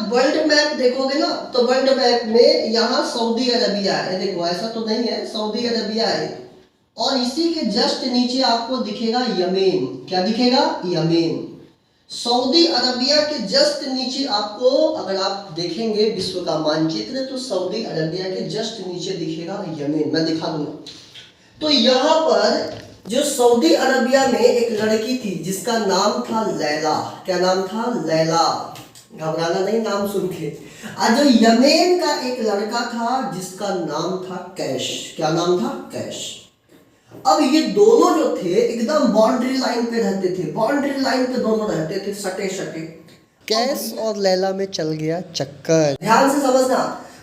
World map देखोगे ना तो वर्ल्ड मैप में यहाँ सऊदी अरबिया है, देखो ऐसा तो नहीं है, सऊदी अरबिया है और इसी के जस्ट नीचे आपको दिखेगा यमेन। क्या दिखेगा? यमेन। सऊदी अरबिया के जस्ट नीचे आपको, अगर आप देखेंगे विश्व का मानचित्र तो सऊदी अरबिया के जस्ट नीचे दिखेगा यमेन। मैं दिखा दूंगा। तो यहाँ पर जो सऊदी अरबिया में एक लड़की थी जिसका नाम था लैला। क्या नाम था? लैला। घबराना नहीं नाम सुन के। और जो यमेन का एक लड़का था जिसका नाम था कैश। क्या नाम था? कैश। अब ये दोनों जो थे एकदम बाउंड्री लाइन पे रहते थे, बाउंड्री लाइन पे दोनों रहते थे सटे सटे। कैश और लैला में चल गया चक्कर। ध्यान से समझना,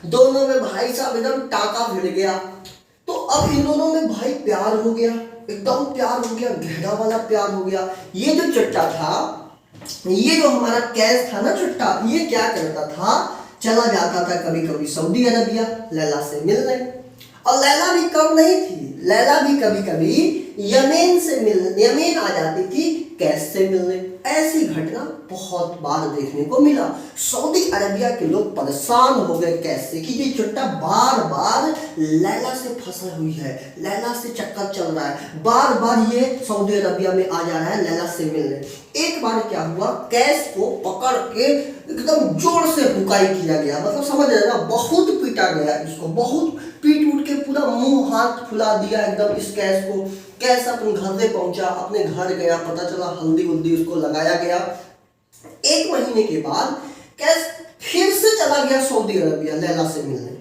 दोनों में भाई साहब एकदम टाका भिड़ गया। तो अब इन दोनों में भाई प्यार हो गया, एकदम प्यार हो गया, गहरा वाला प्यार हो गया। ये जो चट्टा था, ये जो हमारा कैश था ना चट्टा, ये क्या करता था, चला जाता था कभी कभी सऊदी अरबिया लैला से मिलने। और लैला भी कम नहीं थी, लैला भी कभी कभी यमेन आ जाती थी कैश से मिलने। ऐसी घटना बहुत बार देखने को मिला। सऊदी अरबिया के लोग परेशान हो गए कैश से कि ये चुट्टा बार बार लैला से फंसा हुई है, लैला से चक्कर चल रहा है, बार बार ये सऊदी अरबिया में आ जा रहा है लैला से मिलने। एक बार क्या हुआ, कैश को पकड़ के एकदम जोर से हुकाई किया गया, मतलब समझ रहे ना, बहुत पीटा गया इसको, बहुत पीट उठ के पूरा मुंह हाथ फुला दिया एकदम इस कैश को। कैश अपने घर से पहुंचा, अपने घर गया, पता चला हल्दी उल्दी उसको लगाया गया। 1 महीने के बाद कैश फिर से चला गया सऊदी अरबिया लैला से मिलने,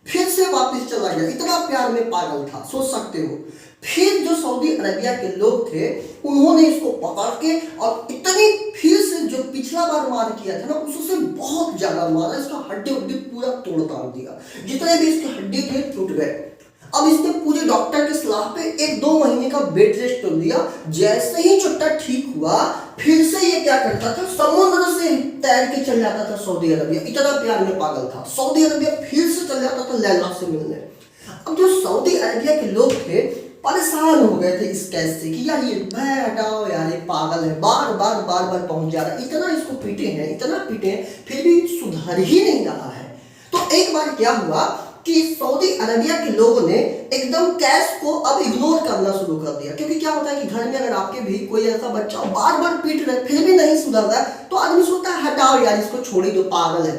फिर से वापस चला गया। इतना प्यार में पागल था, सोच सकते हो। फिर जो सऊदी अरबिया के लोग थे उन्होंने इसको पकड़ के और इतनी फिर से जो पिछला बार मार किया था ना उससे बहुत ज्यादा मारा, इसका हड्डी उड्डी पूरा तोड़ ताड़ दिया, जितने भी इसके हड्डी थे टूट गए। अब इसने पूरे डॉक्टर की सलाह पे 1-2 महीने का बेड रेस्ट कर दिया। जैसे ही चुट्टा ठीक हुआ फिर से ये क्या करता था, समुद्र से तैर के चल जाता था सऊदी अरबिया, इतना प्यार में पागल था। सऊदी अरबिया फिर से चल जाता था लैला से मिलने। अब जो सऊदी अरबिया के लोग थे परेशान हो गए थे इस कैस से कि यार ये हटाओ यार, ये पागल है, बार बार पहुंच जा रहा है, इतना इसको पीटे हैं, इतना पीटे हैं, फिर भी सुधर ही नहीं रहा है। तो एक बार क्या हुआ कि सऊदी अरबिया के लोगों ने एकदम कैश को अब इग्नोर करना शुरू कर दिया। क्योंकि क्या होता है कि घर में अगर आपके भी कोई ऐसा बच्चा बार बार पीट रहा है फिर भी नहीं सुधर रहा है तो आदमी सोचता है हटाओ यार इसको, छोड़ दो, पागल है।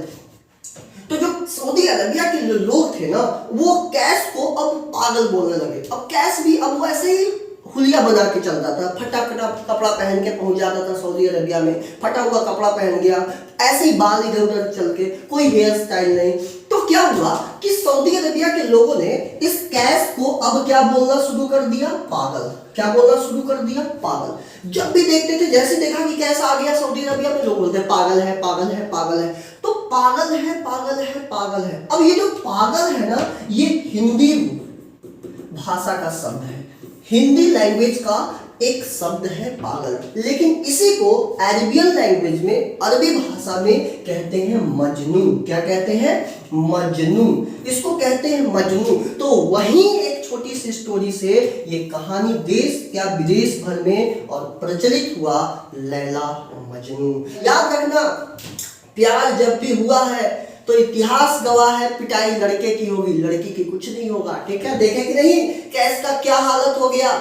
तो जो सऊदी अरबिया के जो लोग थे ना वो कैश को अब पागल बोलने लगे। अब कैश भी अब वो ऐसे ही हुलिया बना के चलता था, फटा फटा कपड़ा पहन के पहुंच जाता था सऊदी अरबिया में, फटा हुआ कपड़ा पहन गया, ऐसे ही बाल इधर उधर चल के, कोई हेयर स्टाइल नहीं। तो क्या हुआ कि सऊदी अरबिया के लोगों ने इस कैश को अब क्या बोलना शुरू कर दिया, पागल। क्या बोलना शुरू कर दिया, पागल। जब भी देखते थे, जैसे देखा कि कैश आ गया सऊदी अरबिया में, लोग बोलते पागल है पागल है पागल है। तो पागल है पागल है पागल है। अब ये जो पागल है ना ये हिंदी भाषा का शब्द है, हिंदी लैंग्वेज का एक शब्द है पागल। लेकिन इसी को अरबियन लैंग्वेज में, अरबी भाषा में कहते हैं मजनू। क्या कहते हैं, मजनू। इसको कहते हैं मजनू। तो वहीं एक छोटी सी स्टोरी से ये कहानी देश या विदेश भर में और प्रचलित हुआ, लैला और मजनू। याद रखना, प्यार जब भी हुआ है तो इतिहास गवाह है पिटाई लड़के की होगी, लड़की की कुछ नहीं होगा। ठीक है, देखे कि नहीं कैश का क्या हालत हो गया।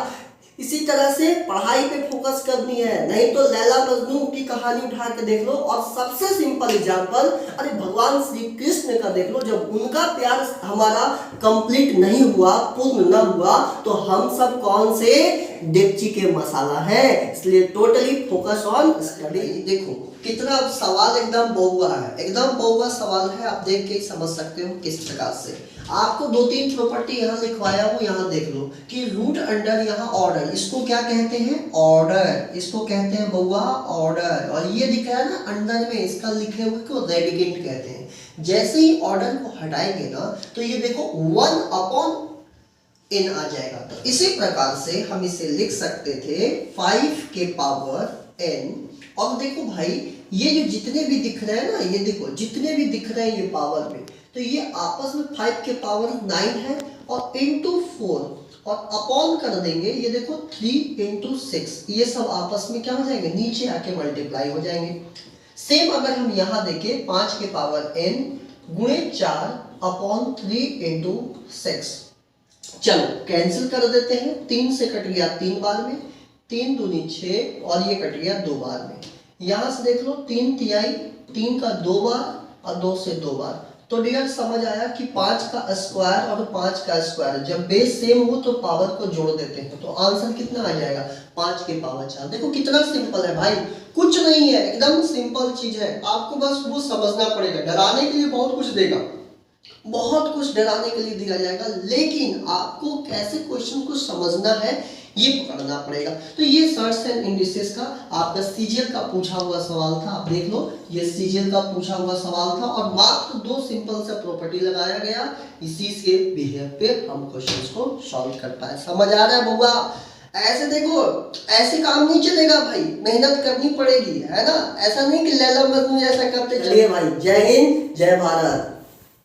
इसी तरह से पढ़ाई पे फोकस करनी है, नहीं तो लैला मजनू की कहानी उठा के देख लो। और सबसे सिंपल एग्जांपल, अरे भगवान श्री कृष्ण का देख लो, जब उनका प्यार हमारा कंप्लीट नहीं हुआ, पूर्ण न हुआ, तो हम सब कौन से डेगची के मसाला है। इसलिए टोटली फोकस ऑन स्टडी। देखो कितना सवाल एकदम बहुआ है, एकदम बहुआ सवाल है, आप देख के समझ सकते हो किस प्रकार से। आपको 2-3 प्रॉपर्टी यहाँ लिखवाया हूँ, यहाँ देख लो कि रूट अंडर, यहाँ ऑर्डर, इसको क्या कहते हैं, ऑर्डर, इसको कहते हैं बहुआ ऑर्डर। और ये दिख रहा है ना अंडर में, इसका लिखे हुए को रेडिकेंट कहते हैं। जैसे ही ऑर्डर को हटाएंगे ना तो ये देखो 1/n आ जाएगा। तो इसी प्रकार से हम इसे लिख सकते थे 5 के पावर n। और देखो भाई ये जो जितने भी दिख रहे हैं ना, ये देखो जितने भी दिख रहे हैं ये पावर में, तो ये आपस में 5 के पावर 9 है और इंटू 4 और अपॉन कर देंगे, ये देखो 3 इंटू 6, ये सब आपस में क्या हो जाएंगे, नीचे आके मल्टीप्लाई हो जाएंगे। सेम अगर हम यहाँ देखें 5 के पावर n गुणे 4/3 इंटू 6। चलो कैंसिल कर देते हैं, 3 से कट गया 3 बार में, 3 दूनी 6 और ये कट गया 2 बार में। यहाँ से देख लो 3 तिहाई, 3 का 2 बार और 2 से 2 बार। तो डियर समझ आया कि 5 का स्क्वायर और 5 का स्क्वायर जब बेस सेम हो तो पावर को जोड़ देते हैं, तो आंसर कितना आ जाएगा 5 के पावर 4। देखो कितना सिंपल है भाई, कुछ नहीं है, एकदम सिंपल चीज है, आपको बस वो समझना पड़ेगा। डराने के लिए बहुत कुछ देगा, बहुत कुछ डराने के लिए दिया जाएगा, लेकिन आपको कैसे क्वेश्चन को समझना है ये पकड़ना पड़ेगा। तो ये सर्ट्स एंड इंडिसेस का आपका सीजीएल का पूछा हुआ सवाल था। आप देख लो ये सीजीएल का पूछा हुआ सवाल था और मात्र 2 सिंपल सा प्रॉपर्टी लगाया गया, इसी से बिहेव पे हम क्वेश्चंस को सॉल्व कर पाए। समझ आ रहा है बुआ? ऐसे देखो, ऐसे काम नहीं चलेगा भाई, मेहनत करनी पड़ेगी, है ना। ऐसा नहीं कि लैला मजनू जैसा करते चलिए भाई। जय हिंद, जय भारत।